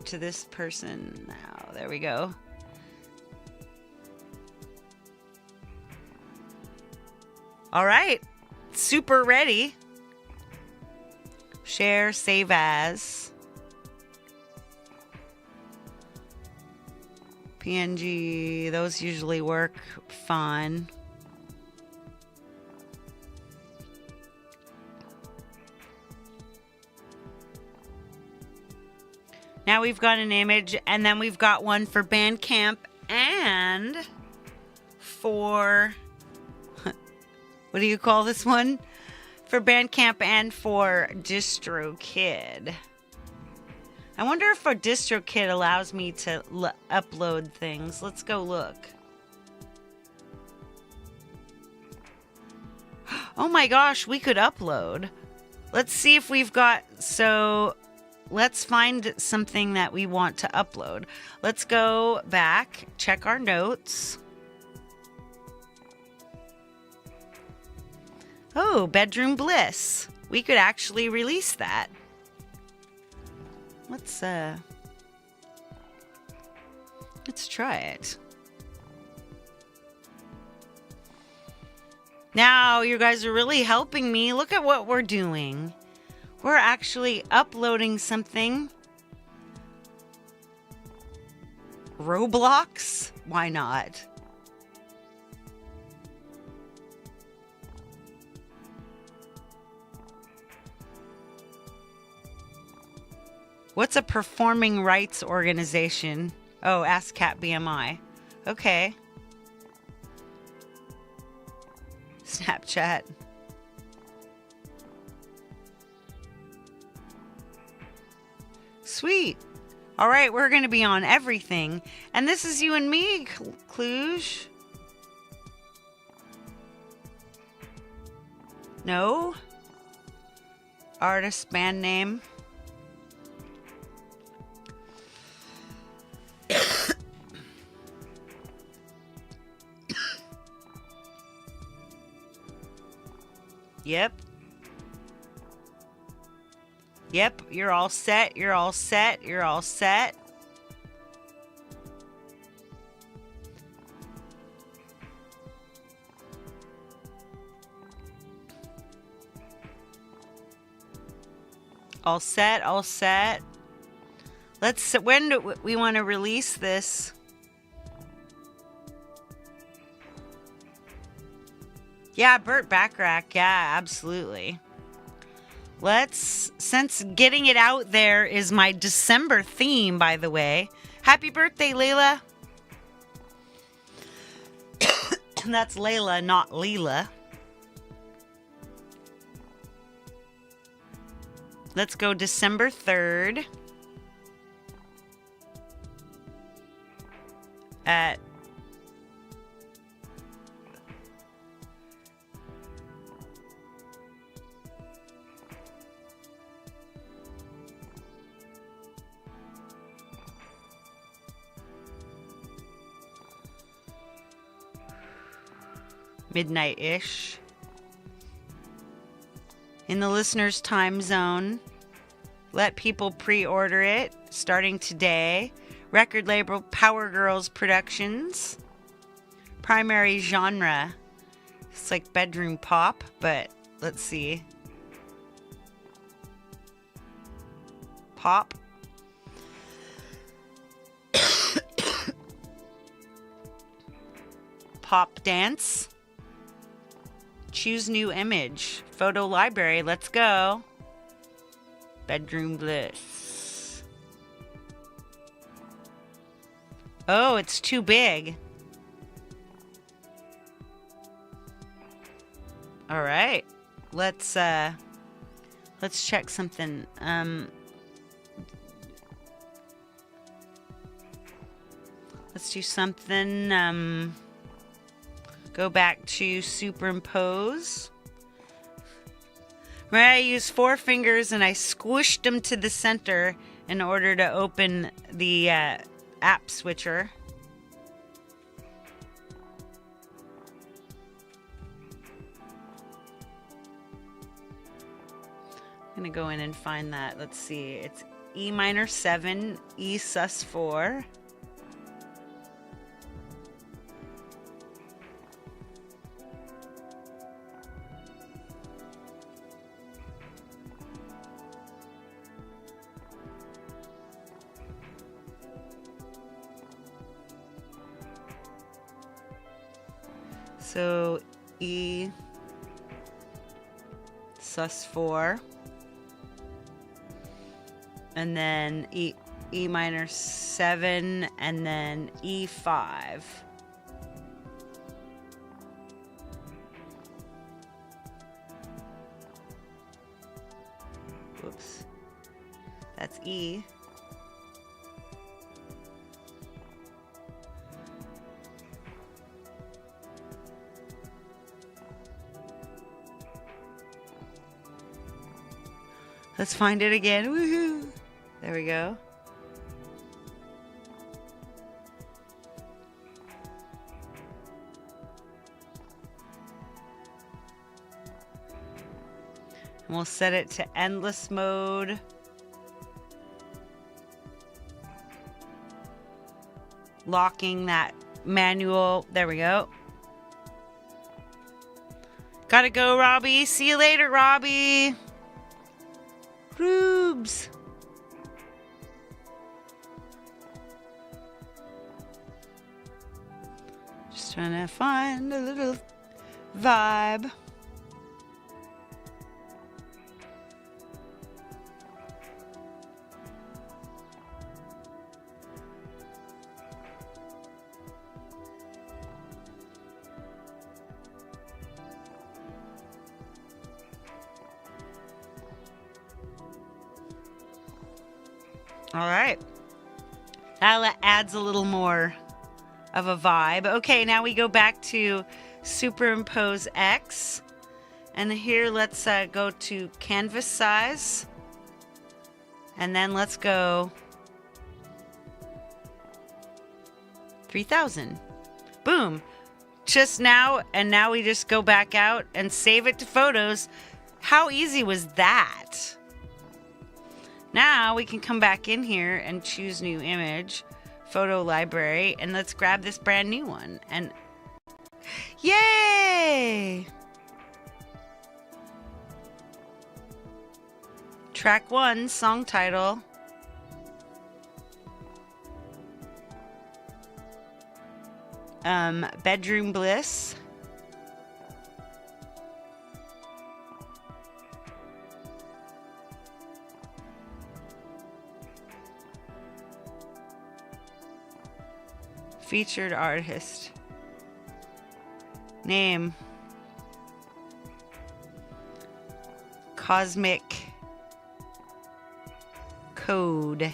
to this person now. There we go. All right, super ready. Share, save as. PNG, those usually work fine. Now we've got an image, and then we've got one for Bandcamp and for, what do you call this one? For Bandcamp and for DistroKid. I wonder if our DistroKit allows me to upload things. Let's go look. Oh my gosh, we could upload. Let's see if we've got, so let's find something that we want to upload. Let's go back, check our notes. Oh, Bedroom Bliss. We could actually release that. Let's try it. Now, you guys are really helping me. Look at what we're doing. We're actually uploading something. Roblox? Why not? What's a performing rights organization? Oh, ASCAP BMI. Okay. Snapchat. Sweet. All right, we're going to be on everything. And this is you and me, Cluj. No? Artist, band name. Yep. Yep, you're all set, you're all set, you're all set. All set, all set. When do we want to release this? Yeah, Burt Bacharach. Yeah, absolutely. Since getting it out there is my December theme, by the way. Happy birthday, Layla. That's Layla, not Leela. Let's go December 3rd. At midnight-ish. In the listener's time zone. Let people pre-order it starting today. Record label Power Girls Productions. Primary genre. It's like bedroom pop, but let's see. Pop. Pop dance. Choose new image. Photo library. Let's go. Bedroom Bliss. Oh, it's too big. All right. Let's check something. Let's do something. Go back to superimpose. Right, I used 4 fingers and I squished them to the center in order to open the app switcher. I'm gonna go in and find that. Let's see. It's E minor 7, E sus 4. So E sus 4, and then E minor 7, and then E5. Whoops. That's E. Let's find it again. Woohoo! There we go. And we'll set it to endless mode. Locking that manual. There we go. Gotta go, Robbie. See you later, Robbie. Rubes. Just trying to find a little vibe. All right. That adds a little more of a vibe. Okay, now we go back to superimpose X. And here let's go to canvas size. And then let's go 3000. Boom. Just now, and now we just go back out and save it to photos. How easy was that? Now we can come back in here and choose new image, photo library, and let's grab this brand new one. And yay! Track 1, song title. Bedroom Bliss. Featured artist. Name. Cosmic Code.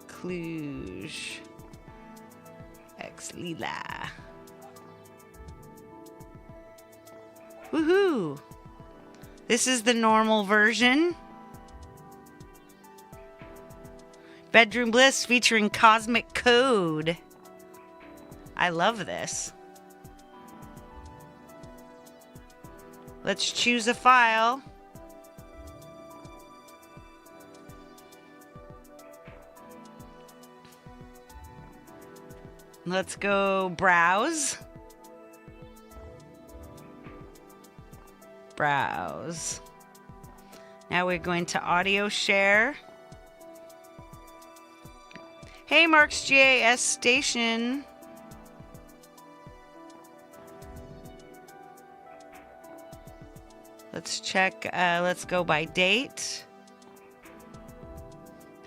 Cluj. X Lila. Woohoo! This is the normal version. Bedroom Bliss featuring Cosmic Code. I love this. Let's choose a file. Let's go browse. Browse. Now we're going to audio share. Hey, Mark's GAS station. Let's check. Let's go by date.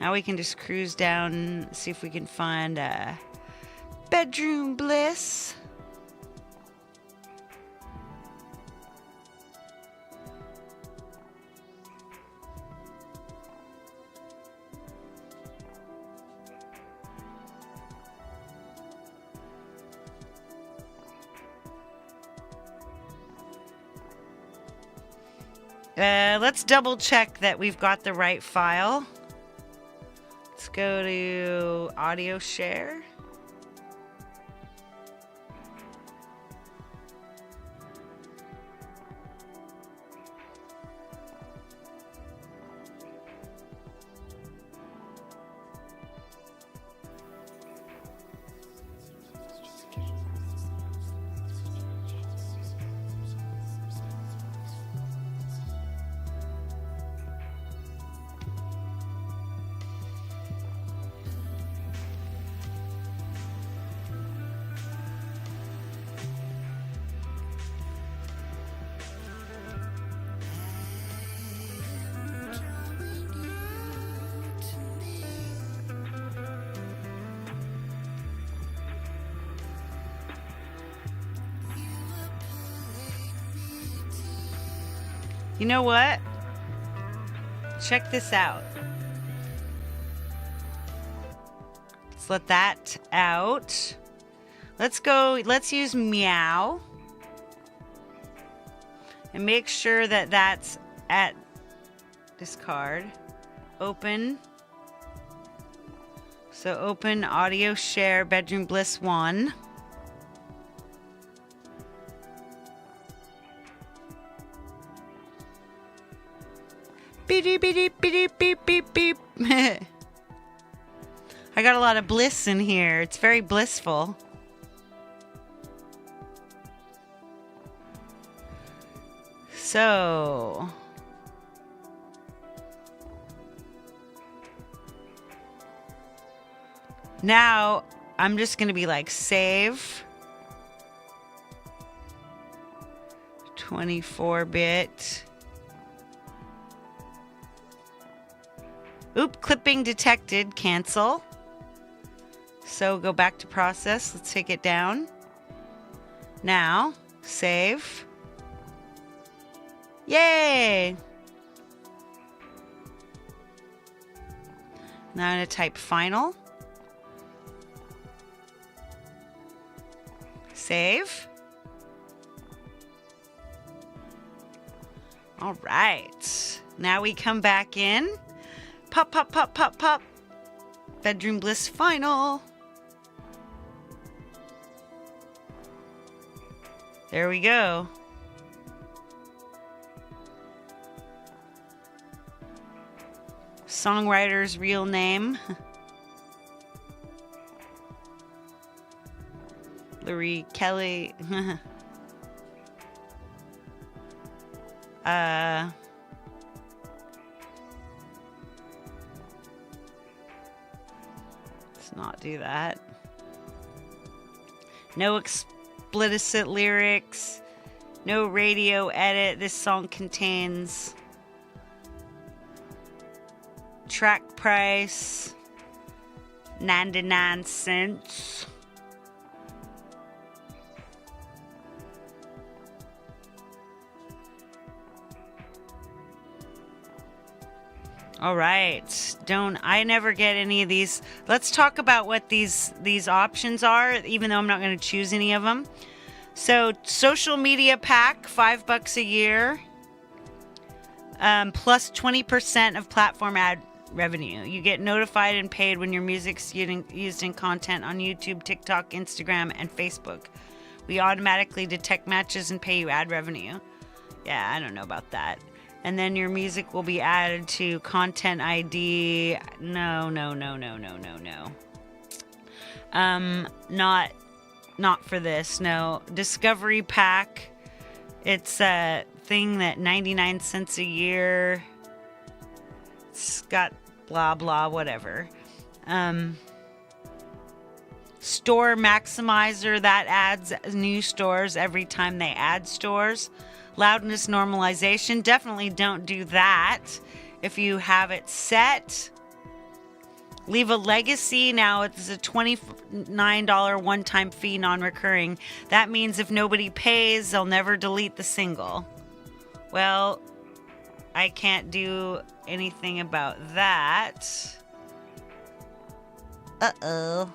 Now we can just cruise down, see if we can find Bedroom Bliss. Let's double check that we've got the right file. Let's go to audio share. You know what? Check this out. Let's let that out. Let's use meow. And make sure that that's at discard. Open. So open audio share bedroom bliss 1. Beep beep beep beep beep beep beep. I got a lot of bliss in here. It's very blissful. So now I'm just going to be like save 24-bit. Oop, clipping detected. Cancel. So go back to process. Let's take it down. Now save. Yay! Now I'm going to type final. Save. All right. Now we come back in. Pop, pop, pop, pop, pop. Bedroom bliss final. There we go. Songwriter's real name. Larry Kelly. Let's not do that. No explicit lyrics. No radio edit. This song contains track price 99 cents. All right. I never get any of these. Let's talk about what these options are, even though I'm not going to choose any of them. So, social media pack, $5 a year, plus 20% of platform ad revenue. You get notified and paid when your music's used in content on YouTube, TikTok, Instagram, and Facebook. We automatically detect matches and pay you ad revenue. Yeah, I don't know about that. And then your music will be added to content ID. No. Not for this. No. Discovery pack. It's a thing that 99 cents a year. It's got blah blah whatever. Store maximizer, that adds new stores every time they add stores. Loudness normalization, definitely don't do that if you have it set. Leave a legacy. Now it's a $29 one-time fee, non-recurring. That means if nobody pays, they'll never delete the single. Well, I can't do anything about that. Uh-oh.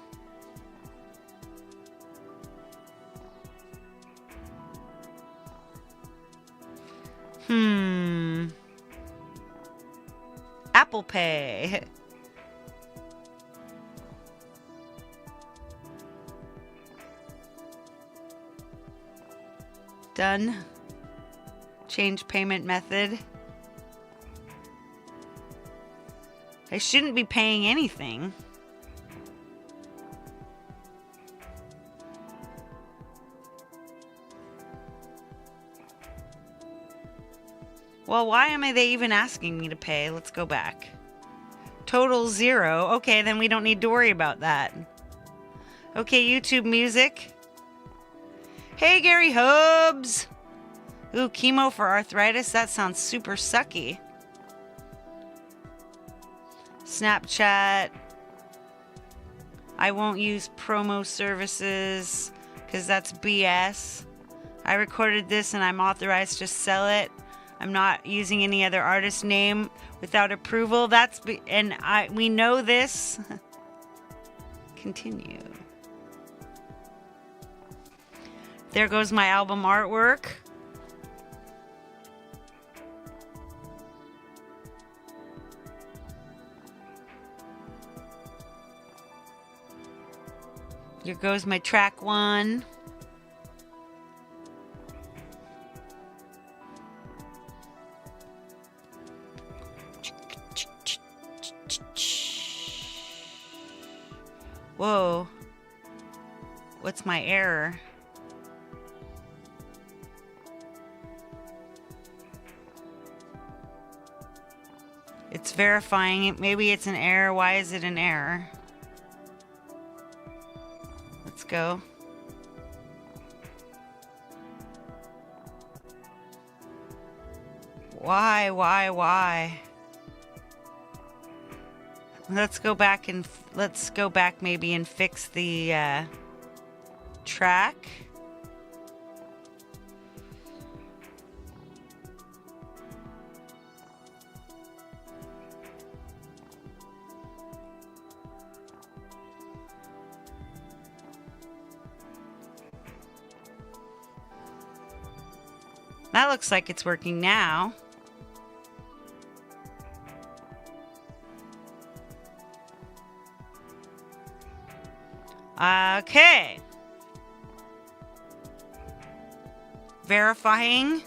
Apple Pay. Done. Change payment method. I shouldn't be paying anything. Well, why am they even asking me to pay? Let's go back. Total 0. Okay, then we don't need to worry about that. Okay, YouTube music. Hey, Gary Hobbs. Ooh, chemo for arthritis. That sounds super sucky. Snapchat. I won't use promo services because that's BS. I recorded this and I'm authorized to sell it. I'm not using any other artist name without approval. We know this. Continue. There goes my album artwork. Here goes my track 1. Whoa. What's my error? It's verifying it. Maybe it's an error. Why is it an error? Let's go. Why? Let's go back maybe and fix the track. That looks like it's working now. Okay. Verifying.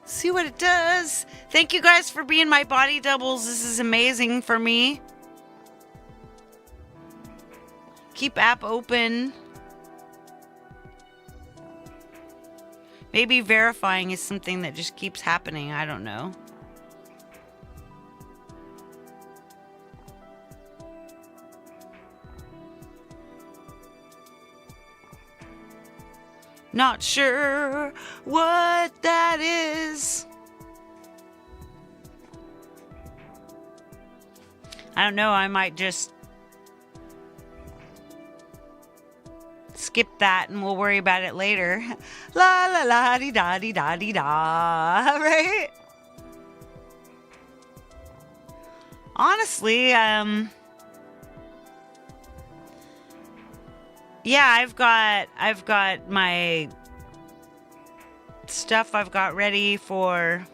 See what it does. Thank you guys for being my body doubles. This is amazing for me. Keep app open. Maybe verifying is something that just keeps happening. I don't know. Not sure what that is. I don't know. I might just skip that and we'll worry about it later. La la la dee da dee da dee da. Right? Honestly, yeah, I've got my stuff I've got ready for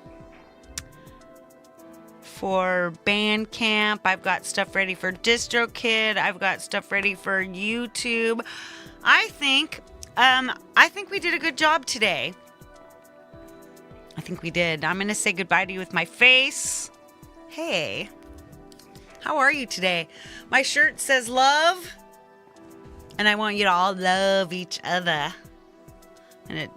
Bandcamp. I've got stuff ready for DistroKid. I've got stuff ready for YouTube. I think we did a good job today. I think we did. I'm going to say goodbye to you with my face. Hey. How are you today? My shirt says love. And I want you to all love each other. And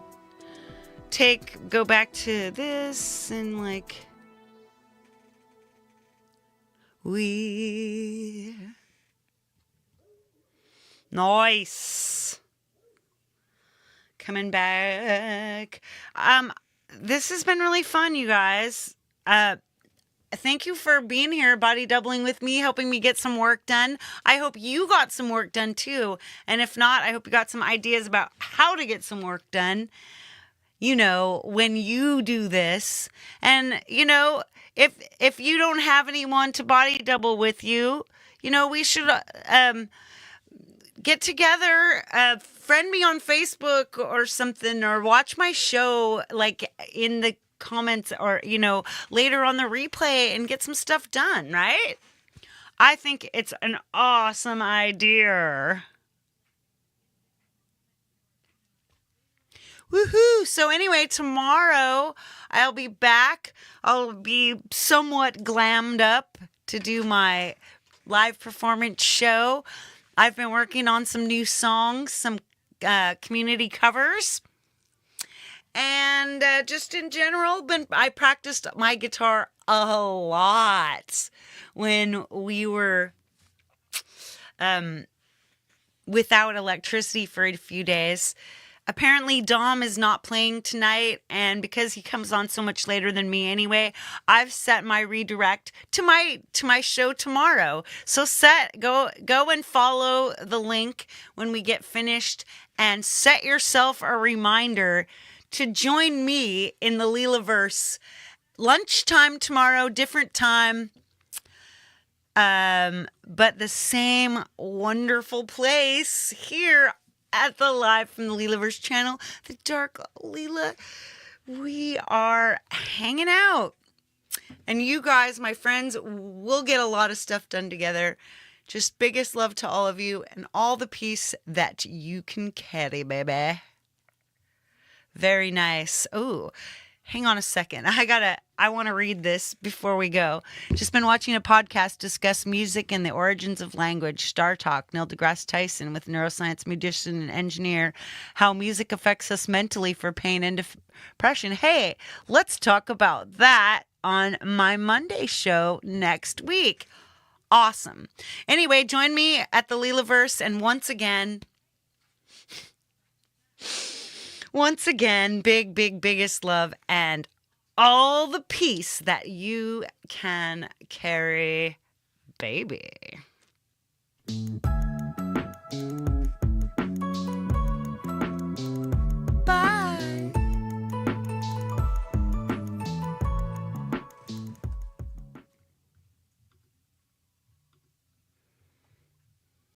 go back to this and like we nice. Coming back. This has been really fun, you guys. Thank you for being here, body doubling with me, helping me get some work done. I hope you got some work done too. And if not, I hope you got some ideas about how to get some work done, you know, when you do this. And, you know, if you don't have anyone to body double with you, you know, we should get together, friend me on Facebook or something, or watch my show like in the comments or, you know, later on the replay and get some stuff done, right? I think it's an awesome idea. Woohoo! So anyway, tomorrow I'll be back. I'll be somewhat glammed up to do my live performance show. I've been working on some new songs, some community covers. And just in general, I practiced my guitar a lot when we were without electricity for a few days. Apparently, Dom is not playing tonight, and because he comes on so much later than me anyway, I've set my redirect to my show tomorrow. So go and follow the link when we get finished, and set yourself a reminder to join me in the Leelaverse. Lunchtime tomorrow, different time, but the same wonderful place here at the Live from the Leelaverse channel, the Dark Leela. We are hanging out. And you guys, my friends, we'll get a lot of stuff done together. Just biggest love to all of you and all the peace that you can carry, baby. Very nice. Oh, hang on a second. I want to read this before we go. Just been watching a podcast discuss music and the origins of language. Star Talk, Neil deGrasse Tyson with neuroscience musician and engineer, how music affects us mentally for pain and depression. Hey, let's talk about that on my Monday show next week. Awesome. Anyway, join me at the Leelaverse, and once again, biggest love and all the peace that you can carry, baby.